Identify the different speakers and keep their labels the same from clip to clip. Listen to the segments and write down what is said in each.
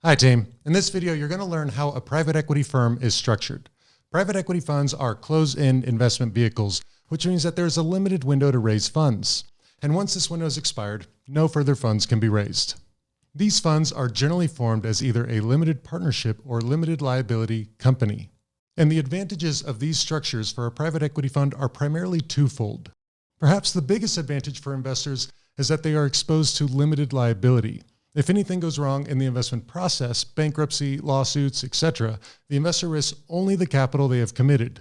Speaker 1: Hi team. In this video, you're going to learn how a private equity firm is structured. Private equity funds are closed-end investment vehicles, which means that there's a limited window to raise funds. And once this window is expired, no further funds can be raised. These funds are generally formed as either a limited partnership or limited liability company. And the advantages of these structures for a private equity fund are primarily twofold. Perhaps the biggest advantage for investors is that they are exposed to limited liability. If anything goes wrong in the investment process, bankruptcy, lawsuits, etc., the investor risks only the capital they have committed.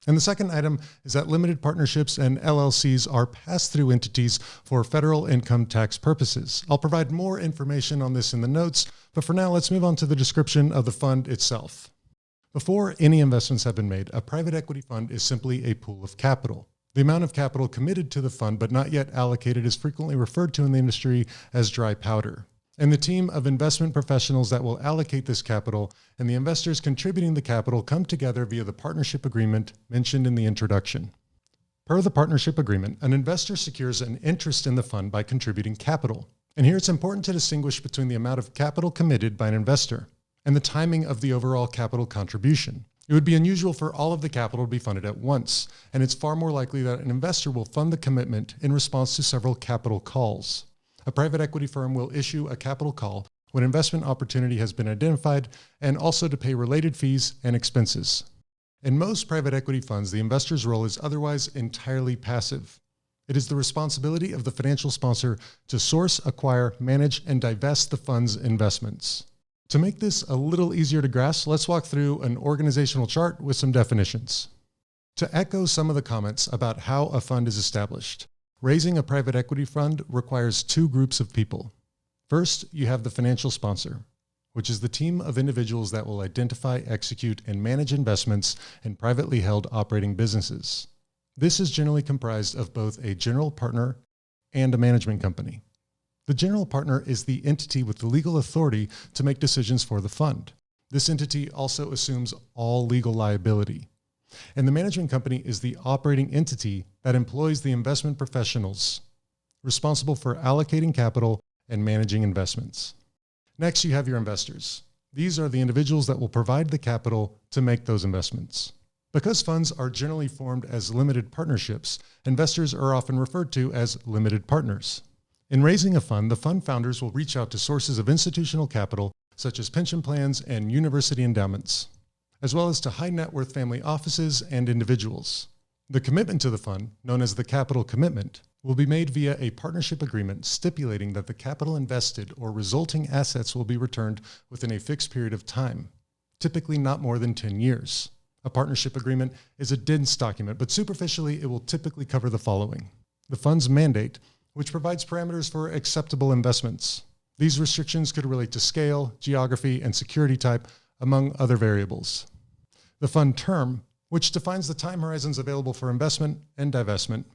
Speaker 1: And the second item is that limited partnerships and LLCs are pass-through entities for federal income tax purposes. I'll provide more information on this in the notes, but for now, let's move on to the description of the fund itself. Before any investments have been made, a private equity fund is simply a pool of capital. The amount of capital committed to the fund but not yet allocated is frequently referred to in the industry as dry powder. And the team of investment professionals that will allocate this capital and the investors contributing the capital come together via the partnership agreement mentioned in the introduction. Per the partnership agreement, an investor secures an interest in the fund by contributing capital. And here it's important to distinguish between the amount of capital committed by an investor and the timing of the overall capital contribution. It would be unusual for all of the capital to be funded at once, and it's far more likely that an investor will fund the commitment in response to several capital calls. A private equity firm will issue a capital call when investment opportunity has been identified and also to pay related fees and expenses. In most private equity funds, the investor's role is otherwise entirely passive. It is the responsibility of the financial sponsor to source, acquire, manage, and divest the fund's investments. To make this a little easier to grasp, let's walk through an organizational chart with some definitions. To echo some of the comments about how a fund is established, raising a private equity fund requires two groups of people. First, you have the financial sponsor, which is the team of individuals that will identify, execute, and manage investments in privately held operating businesses. This is generally comprised of both a general partner and a management company. The general partner is the entity with the legal authority to make decisions for the fund. This entity also assumes all legal liability. And the management company is the operating entity that employs the investment professionals responsible for allocating capital and managing investments. Next, you have your investors. These are the individuals that will provide the capital to make those investments. Because funds are generally formed as limited partnerships, investors are often referred to as limited partners. In raising a fund, the fund founders will reach out to sources of institutional capital, such as pension plans and university endowments, as well as to high net worth family offices and individuals. The commitment to the fund, known as the capital commitment, will be made via a partnership agreement stipulating that the capital invested or resulting assets will be returned within a fixed period of time, typically not more than 10 years. A partnership agreement is a dense document, but superficially it will typically cover the following: the fund's mandate, which provides parameters for acceptable investments. These restrictions could relate to scale, geography, and security type, among other variables. The fund term, which defines the time horizons available for investment and divestment.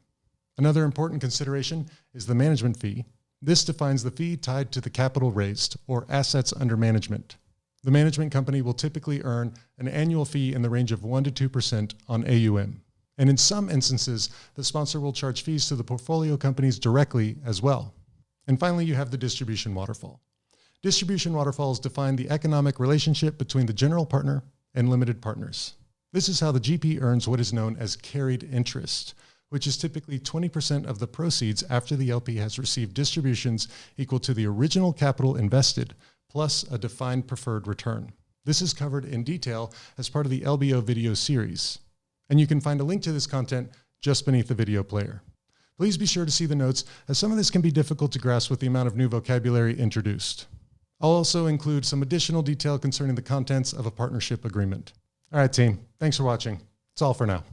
Speaker 1: Another important consideration is the management fee. This defines the fee tied to the capital raised or assets under management. The management company will typically earn an annual fee in the range of 1% to 2% on AUM. And in some instances, the sponsor will charge fees to the portfolio companies directly as well. And finally, you have the distribution waterfall. Distribution waterfalls define the economic relationship between the general partner and limited partners. This is how the GP earns what is known as carried interest, which is typically 20% of the proceeds after the LP has received distributions equal to the original capital invested, plus a defined preferred return. This is covered in detail as part of the LBO video series. And you can find a link to this content just beneath the video player. Please be sure to see the notes, as some of this can be difficult to grasp with the amount of new vocabulary introduced. I'll also include some additional detail concerning the contents of a partnership agreement. All right, team. Thanks for watching. That's all for now.